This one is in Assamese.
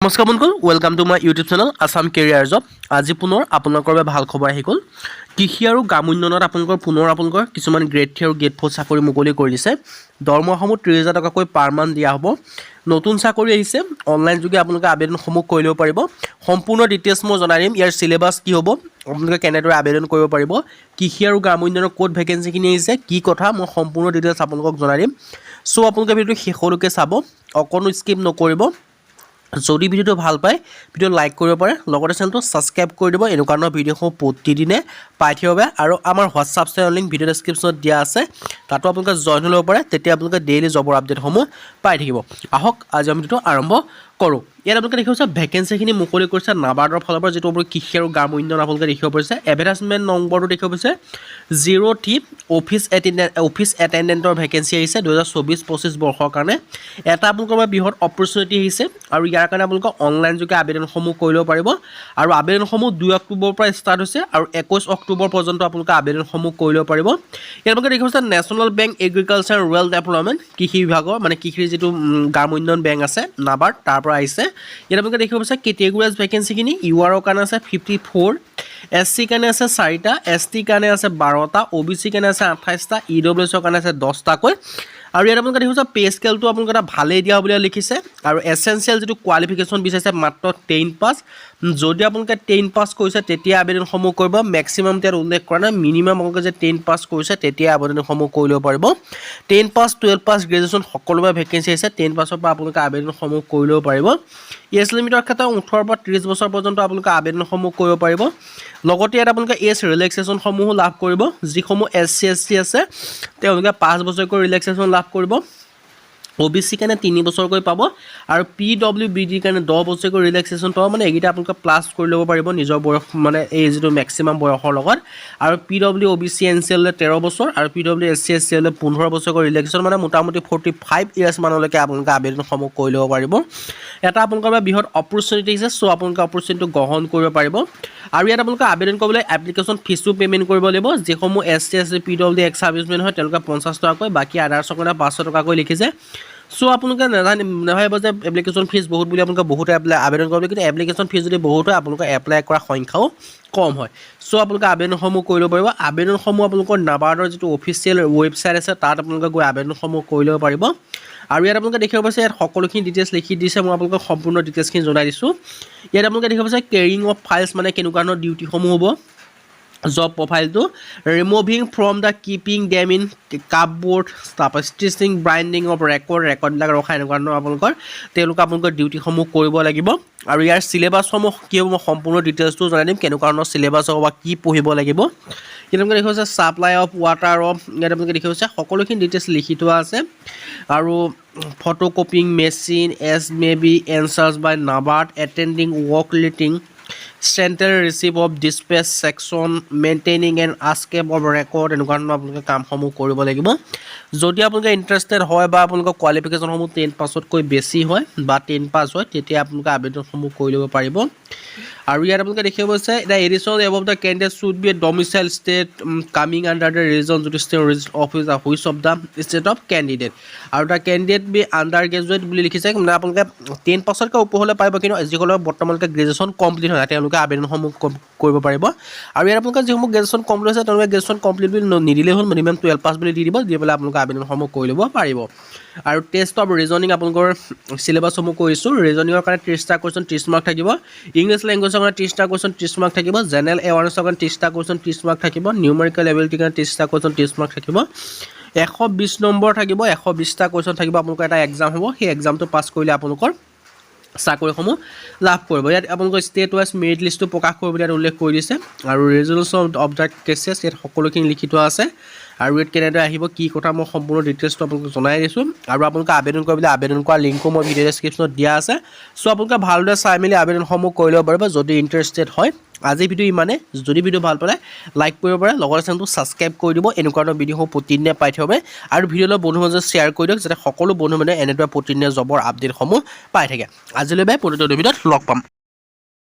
নমস্কাৰ বন্ধুসকল, welcome to my YouTube channel Assam career job. আজি পুনৰ আপোনালোকৰ বাবে ভাল খবৰ আহি গ'ল। কৃষি আৰু গ্ৰাম উন্নয়নত আপোনালোকৰ কিছুমান গ্ৰেড 3 আৰু গ্ৰেড 4 চাকৰি মুকলি কৰি দিছে। দৰমহাসমূহ 30,000 টকাকৈ পাৰ মান্থ দিয়া হ'ব। নতুন চাকৰি আহিছে, অনলাইন যোগে আপোনালোকে আবেদনসমূহ কৰি ল'ব পাৰিব। সম্পূৰ্ণ ডিটেইলছ মই জনাই দিম। ইয়াৰ চিলেবাছ কি হ'ব, আপোনালোকে কেনেদৰে আবেদন কৰিব পাৰিব, কৃষি আৰু গ্ৰাম উন্নয়নৰ ক'ত ভেকেঞ্চিখিনি আহিছে, কি কথা, মই সম্পূৰ্ণ ডিটেইলছ আপোনালোকক জনাই দিম। চ' আপোনালোকে ভিডিঅ'টো শেষলৈকে চাব, অকণো স্কিপ নকৰিব। যদি ভিডিওটো ভাল পায়, ভিডিও লাইক কৰিব পাৰে, লগতে চেনেলটো সাবস্ক্ৰাইব কৰি দিব। এনেকুৱা ধৰণৰ ভিডিঅ'সমূহ প্ৰতিদিনে পাই থাকিব বাবে। আৰু আমাৰ হোৱাটছআপ চেনেল লিংক ভিডিও ডেছক্ৰিপশ্যনত দিয়া আছে, তাতো আপোনালোকে জইন হৈ ল'ব পাৰে। তেতিয়া আপোনালোকে ডেইলি জবৰ আপডেটসমূহ পাই থাকিব। আহক আজি আমি ভিডিওটো আৰম্ভ কৰোঁ। ইয়াত আপোনালোকে দেখিব পাৰিছে ভেকেঞ্চিখিনি মুকলি কৰিছে নাবাৰ্ডৰ ফালৰ পৰা, যিটো আপোনাৰ কৃষি আৰু গ্ৰাম উন্নয়ন আপোনালোকে দেখিব পাৰিছে। এডভাৰটাইজমেণ্ট নম্বৰটো দেখিব পাৰিছে 03 অফিচ এটেণ্ডেণ্টৰ ভেকেঞ্চি আহিছে 2024-25 বৰ্ষৰ কাৰণে। এটা আপোনালোকৰ বাবে বৃহৎ অপৰচুনিটি আহিছে, আৰু ইয়াৰ কাৰণে আপোনালোকে অনলাইন যোগে আবেদনসমূহ কৰি ল'ব পাৰিব। আৰু আবেদনসমূহ 2 অক্টোবৰৰ পৰা ষ্টাৰ্ট হৈছে, আৰু 21 অক্টোবৰ পৰ্যন্ত আপোনালোকে আবেদনসমূহ কৰি ল'ব পাৰিব। ইয়াত আপোনালোকে দেখিব পাৰিছে national bank agriculture rural development, কৃষি বিভাগৰ মানে কৃষিৰ যিটো গ্ৰাম উন্নয়ন বেংক আছে নাবাৰ্ড, তাৰ পৰা আহিছে। ইয়াত আপোনালোকে দেখিব পাৰিছে কেটেগৰাইজ ভেকেঞ্চিখিনি ইউআৰৰ কাৰণে আছে 54, SC কাৰণে আছে 4টা, ST কাৰণে আছে 12টা, OBC কাৰণে আছে 28টা, EWSৰ কাৰণে আছে 10টাকৈ। আৰু ইয়াত আপোনালোকে দেখিব পে স্কেলটো আপোনালোকে এটা ভালেই দিয়া বুলি লিখিছে। আৰু এছেঞ্চিয়েল যিটো কোৱালিফিকেশ্যন বিচাৰিছে মাত্ৰ 10 পাছ। যদি আপোনালোকে 10 পাছ কৰিছে তেতিয়া আবেদনসমূহ কৰিব। মেক্সিমাম ইয়াত উল্লেখ কৰা নাই, মিনিমাম আপোনালোকে যে 10 পাছ কৰিছে তেতিয়া আবেদনসমূহ কৰি ল'ব পাৰিব। 10 পাছ, 12 পাছ, গ্ৰেজুৱেশ্যন সকলোৰে ভেকেঞ্চি আছে। 10 পাছৰ পৰা আপোনালোকে আবেদনসমূহ কৰি ল'ব পাৰিব। এজ লিমিটৰ ক্ষেত্ৰত 18 পৰা 30 বছৰ পৰ্যন্ত আপোনালোকে আবেদনসমূহ কৰিব পাৰিব। লগতে ইয়াত আপোনালোকে এজ ৰিলেক্সেশ্যনসমূহো লাভ কৰিব। যিসমূহ SC ST আছে তেওঁলোকে 5 বছৰকৈ ৰিলেক্সেশ্যন লাভ কৰিব। OBC কাৰণে 3 বছৰকৈ পাব, আৰু PWBDৰ কাৰণে 10 বছৰকৈ ৰিলেক্সেশ্যন পাব। মানে এইকেইটা আপোনালোকে প্লাছ কৰি ল'ব পাৰিব নিজৰ বয়স, মানে এই যিটো মেক্সিমাম বয়সৰ লগত। আৰু PWOBC NCL 13 বছৰ, আৰু PWSC SC 15 বছৰকৈ ৰিলেক্সেশ্যন, মানে মোটামুটি 45 ইয়াৰ্ছ মানলৈকে আপোনালোকে আবেদনসমূহ কৰি ল'ব পাৰিব। এটা আপোনালোকৰ বাবে বৃহৎ অপৰচুনিটি আছে, চ' আপোনালোকে অপৰচুনিটিটো গ্ৰহণ কৰিব পাৰিব। আৰু ইয়াত আপোনালোকে আবেদন কৰিবলৈ এপ্লিকেশ্যন ফিজো পে'মেণ্ট কৰিব লাগিব। যিসমূহ SC ST PWD x servicemen হয় তেওঁলোকে 50 টকাকৈ, বাকী আদাৰ্ছৰ কাৰণে 500 টকাকৈ লিখিছে। চ' আপোনালোকে নাভাবিব যে এপ্লিকেশ্যন ফিজ বহুত বুলি আপোনালোকে বহুতে আবেদন কৰিব, কিন্তু এপ্লিকেশ্যন ফিজ যদি বহুত হয় আপোনালোকে এপ্লাই কৰা সংখ্যাও কম হয়। চ' আপোনালোকে আবেদনসমূহ কৰি ল'ব পাৰিব। আবেদনসমূহ আপোনালোকৰ নাবাৰ্ডৰ যিটো অফিচিয়েল ৱেবছাইট আছে তাত আপোনালোকে গৈ আবেদনসমূহ কৰি ল'ব পাৰিব। আৰু ইয়াত আপোনালোকে দেখিব পাৰিছে ইয়াত সকলোখিনি ডিটেইলছ লিখি দিছে, মই আপোনালোকক সম্পূৰ্ণ ডিটেইলছখিনি জনাই দিছোঁ। ইয়াত আপোনালোকে দেখিব পাৰিছে কেৰিং অফ ফাইলছ, মানে কেনেকুৱা ধৰণৰ ডিউটিসমূহ হ'ব। জব প্ৰফাইলটো removing from the keeping them in cupboard, তাৰপৰা ষ্টিচিং বাইণ্ডিং অফ ৰেকৰ্ডবিলাক ৰখা, এনেকুৱা ধৰণৰ আপোনালোকৰ ডিউটিসমূহ কৰিব লাগিব। আৰু ইয়াৰ চিলেবাছসমূহ কি হ'ব মই সম্পূৰ্ণ ডিটেইলছটো জনাই দিম, কেনেকুৱা ধৰণৰ চিলেবাছ হ'ব বা কি পঢ়িব লাগিব। ইয়াত আপোনালোকে দেখিব পাৰিছে ছাপ্লাই অফ ৱাটাৰ অফ, ইয়াত আপোনালোকে দেখিব পাৰিছে সকলোখিনি ডিটেইলছ লিখি থোৱা আছে। আৰু photo copying machine as may be entrusted by NABARD, attending work relating, central receive of dispatch section, maintaining and upkeep of record, এনেকুৱা ধৰণৰ আপোনালোকে কামসমূহ কৰিব লাগিব। যদি আপোনালোকে ইণ্টাৰেষ্টেড হয় বা আপোনালোকৰ কোৱালিফিকেশ্যনসমূহ 10 পাছতকৈ বেছি হয় বা 10 পাছ হয় তেতিয়া আপোনালোকে আবেদনসমূহ কৰি ল'ব পাৰিব। আৰু ইয়াত আপোনালোকে দেখিব পাৰিছে the addition above the candidate should be a domicile state coming under the region judicial office which of the state of candidate. আৰু the candidate be under graduate বুলি লিখিছে, মানে আপোনালোকে 10 পাছতকৈ ওপৰ হ'লে পাৰিব, কিন্তু যিসকলৰ বৰ্তমানলৈকে গ্ৰেজুৱেশ্যন কমপ্লিট হয় তেওঁলোকে আবেদনসমূহ কৰিব পাৰিব। আৰু ইয়াত আপোনালোকে যিসমূহ গ্ৰেজুৱেশ্যন কমপ্লিট হৈছে তেওঁলোকে গ্ৰেজুৱেশ্যন কমপ্লিট বুলি নিদিলেই হ'ল, মিনিমাম 12 পাছ বুলি দি দিব, দি পেলাই আপোনালোকে আবেদনসমূহ কৰি ল'ব পাৰিব। আৰু টেষ্ট অফ ৰিজনিং আপোনালোকৰ চিলেবাছসমূহ কৰিছোঁ। ৰিজনিঙৰ কাৰণে 30টা কুৱেশ্যন 30 মাৰ্ক থাকিব, ইংলিছ লেংগুৱেজৰ কাৰণে 30টা কুৱেশ্যন 30 মাৰ্ক থাকিব, জেনেৰেল এৱাৰনেছৰ কাৰণে 30টা কুৱেশ্যন 30 মাৰ্ক থাকিব, নিউমেৰিকেল এবিলিটিৰ কাৰণে 30টা কুৱেশ্যন 30 মাৰ্ক থাকিব, 120 নম্বৰ থাকিব, 120টা কুৱেশ্যন থাকিব। আপোনালোকৰ এটা এক্সাম হ'ব, সেই এক্সামটো পাছ কৰিলে আপোনালোকৰ চাকৰিসমূহ লাভ কৰিব। ইয়াত আপোনালোকৰ ষ্টেট ৱাইজ মেৰিট লিষ্টটো প্ৰকাশ কৰিব ইয়াত উল্লেখ কৰি দিছে। আৰু ৰেজলিউশ্যন অফ দ্য কেছেছ ইয়াত সকলোখিনি লিখি থোৱা আছে। আৰু ইয়াত কেনেদৰে আহিব কি কথা মই সম্পূৰ্ণ ডিটেইলছটো আপোনালোকক জনাই দিছোঁ। আৰু আপোনালোকে আবেদন কৰিবলৈ আবেদন কৰা লিংকো মই ভিডিঅ' ডেছক্ৰিপশ্যনত দিয়া আছে। চ' আপোনালোকে ভালদৰে চাই মেলি আবেদনসমূহ কৰি ল'ব পাৰিব যদি ইণ্টাৰেষ্টেড হয়। আজি ভিডিঅ' ইমানে। যদি ভিডিঅ' ভাল পালে লাইক কৰিব পাৰে, লগতে চেনেলটো ছাবস্ক্ৰাইব কৰি দিব, এনেকুৱা ধৰণৰ ভিডিঅ'সমূহ প্ৰতিদিনে পাই থাকিব। আৰু ভিডিঅ'লৈ বন্ধু মাজত শ্বেয়াৰ কৰি দিয়ক, যাতে সকলো বন্ধু মানে এনেদৰে প্ৰতিদিনে জবৰ আপডেটসমূহ পাই থাকে। আজিলৈ বাই, পৰৱৰ্তী ভিডিঅ'ত লগ পাম।